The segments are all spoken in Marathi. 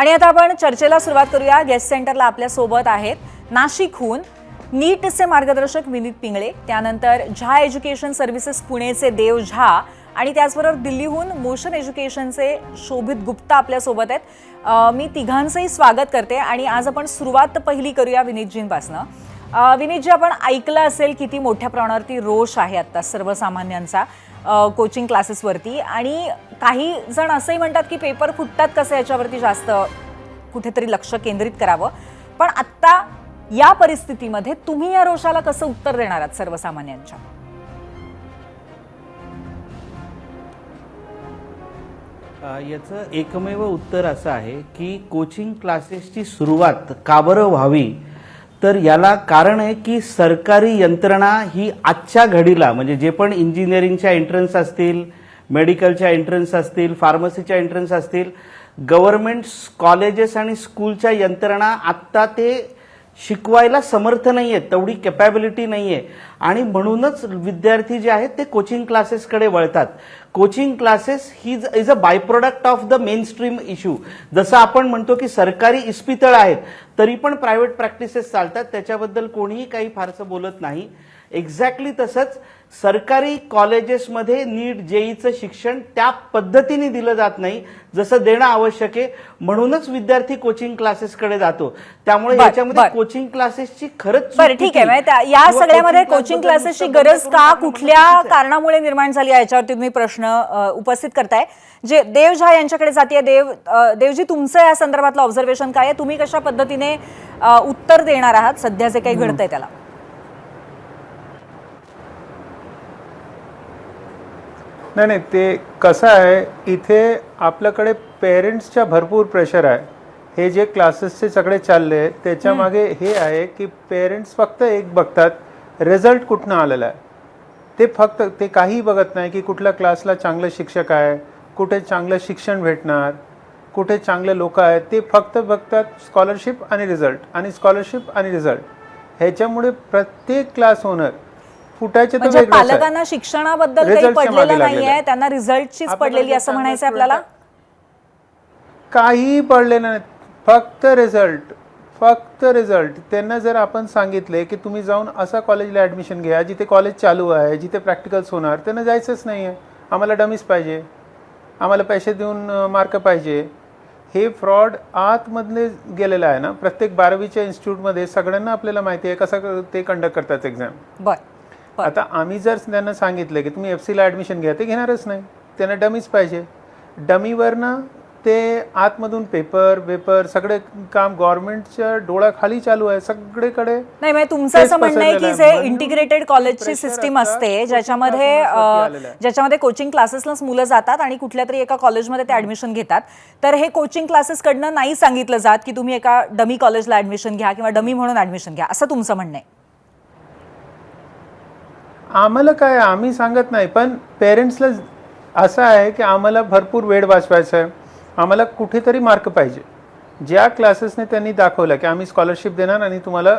आणि आता आपण चर्चेला सुरुवात करूया। गेस्ट सेंटरला आपल्या सोबत आहेत नाशिकहून नीटचे मार्गदर्शक विनीत पिंगळे, त्यानंतर झा एज्युकेशन सर्व्हिसेस पुणेचे देव झा आणि त्याचबरोबर दिल्लीहून मोशन एज्युकेशनचे शोभित गुप्ता आपल्या सोबत आहेत। मी तिघांचंही स्वागत करते आणि आज आपण सुरुवात पहिली करूया विनीतजींपासनं। विनीतजी, आपण ऐकलं असेल किती मोठ्या प्रमाणावरती रोष आहे आता सर्वसामान्यांचा कोचिंग क्लासेसवरती, आणि काही जण असंही म्हणतात की पेपर फुटतात कसे याच्यावरती जास्त कुठेतरी लक्ष केंद्रित करावं। पण आता या परिस्थितीमध्ये तुम्ही या रोषाला कसं उत्तर देणार आहात सर्वसामान्यांच्या? याचं एकमेव उत्तर असं आहे की कोचिंग क्लासेसची सुरुवात का बरं व्हावी, तर याला कारण आहे की सरकारी यंत्रणा ही आजच्या घडीला म्हणजे जे पण इंजिनिअरिंगच्या एंट्रन्स असतील, मेडिकलच्या एंट्रन्स असतील, फार्मसीच्या एंट्रन्स असतील, गव्हर्नमेंट कॉलेजेस आणि स्कूलच्या यंत्रणा आत्ता ते शिकवायला समर्थ नाही आहेत, तेवढी कॅपॅबिलिटी नाही आहे आणि म्हणूनच विद्यार्थी जे आहेत ते कोचिंग क्लासेसकडे वळतात। Coaching classes he is a by product of the main stream issue. जसं आपण म्हणतो की सरकारी इस्पितळ आहेत तरी पण प्रायव्हेट प्रॅक्टिसेस चालतात, त्याच्याबद्दल कोणीही काही फारसं बोलत नाही। एक्झॅक्टली तसंच सरकारी कॉलेजेसमध्ये नीट जेईचं शिक्षण त्या पद्धतीने दिलं जात नाही जसं देणं आवश्यक आहे, म्हणूनच विद्यार्थी कोचिंग क्लासेसकडे जातो। त्यामुळे याच्यामध्ये कोचिंग क्लासेसची खरंच बरं ठीक आहे, या सगळ्यामध्ये कोचिंग क्लासेसची गरज का कुठल्या कारणामुळे निर्माण झाली याच्यावरती तुम्ही प्रश्न उपस्थित करताय। जे देव झा यांच्याकडे जातीय, देवजी, तुमचं या संदर्भातलं ऑब्झर्वेशन काय आहे? तुम्ही कशा पद्धतीने उत्तर देणार आहात सध्या जे काही घडतंय त्याला? नाही, ते कसं आहे, इथे आपल्याकडे पेरेंट्सच्या भरपूर प्रेशर आहे। हे जे क्लासेसचे सगळे चालले त्याच्या मागे हे आहे की पेरेंट्स फक्त एक बघतात, रिझल्ट कुठनं आलेला आहे। ते फक्त ते काही बघत नाही की कुठल्या क्लासला चांगलं शिक्षक आहे, कुठे चांगलं शिक्षण भेटणार, कुठे चांगले लोक आहेत। ते फक्त बघतात स्कॉलरशिप आणि रिझल्ट आणि स्कॉलरशिप आणि रिझल्ट। ह्याच्यामुळे प्रत्येक क्लास ओनर फुटायचे तर वेगळेच आहे। पालकांना शिक्षणाबद्दल काही पडलेलं नाहीये, त्यांना रिझल्टचीच पडलेली असं म्हणायचं आपल्याला? काही पडलेलं नाही, फक्त रिझल्ट, फक्त रिझल्ट। त्यांना जर आपण सांगितले की तुम्ही जाऊन असा कॉलेजला ॲडमिशन घ्या जिथे कॉलेज चालू आहे, जिथे प्रॅक्टिकल्स होणार, त्यांना जायचंच नाही आहे। आम्हाला डमीज पाहिजे, आम्हाला पैसे देऊन मार्क पाहिजे। हे फ्रॉड आतमधले गेलेलं आहे ना। प्रत्येक 12वीच्या इन्स्टिट्यूटमध्ये सगळ्यांना आपल्याला माहिती आहे कसं ते कंडक्ट करतात एक्झाम। आता आम्ही जर त्यांना सांगितलं की तुम्ही एफसीला ॲडमिशन घ्या, ते घेणारच नाही, त्यांना डमीज पाहिजे। डमीवरनं ते आतमधून पेपर सगळे काम गव्हर्नमेंटच्या डोळ्याखाली चालू आहे सगळीकडे। नाही, म्हणजे तुमचं असं म्हणणं आहे की जे इंटिग्रेटेड कॉलेजची सिस्टीम असते ज्याच्यामध्ये कोचिंग क्लासेसलाच मुलं जातात आणि कुठल्या तरी एका कॉलेजमध्ये ते ॲडमिशन घेतात, तर हे कोचिंग क्लासेसकडनं नाही सांगितलं जात की तुम्ही एका डमी कॉलेजला ॲडमिशन घ्या किंवा डमी म्हणून ॲडमिशन घ्या, असं तुमचं म्हणणं आहे? आम्हाला काय, आम्ही सांगत नाही, पण पेरेंट्सला असं आहे की आम्हाला भरपूर वेळ वाचवायचा आहे, आम्हाला कुठेतरी मार्क पाहिजे। ज्या क्लासेसने त्यांनी दाखवलं की आम्ही स्कॉलरशिप देणार आणि तुम्हाला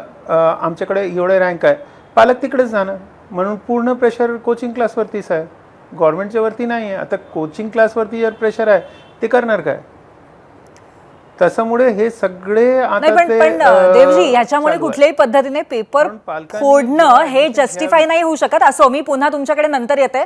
आमच्याकडे एवढे रँक आहे, पालक तिकडेच जाणार, म्हणून पूर्ण प्रेशर कोचिंग क्लासवरतीच आहे, गव्हर्नमेंटच्या वरती नाही आहे। आता कोचिंग क्लासवरती जर प्रेशर आहे ते करणार काय? त्याच्यामुळे हे सगळे पण देवजी, याच्यामुळे कुठल्याही पद्धतीने पेपर फोडणं हे जस्टिफाय नाही होऊ शकत। असं मी पुन्हा तुमच्याकडे नंतर येते,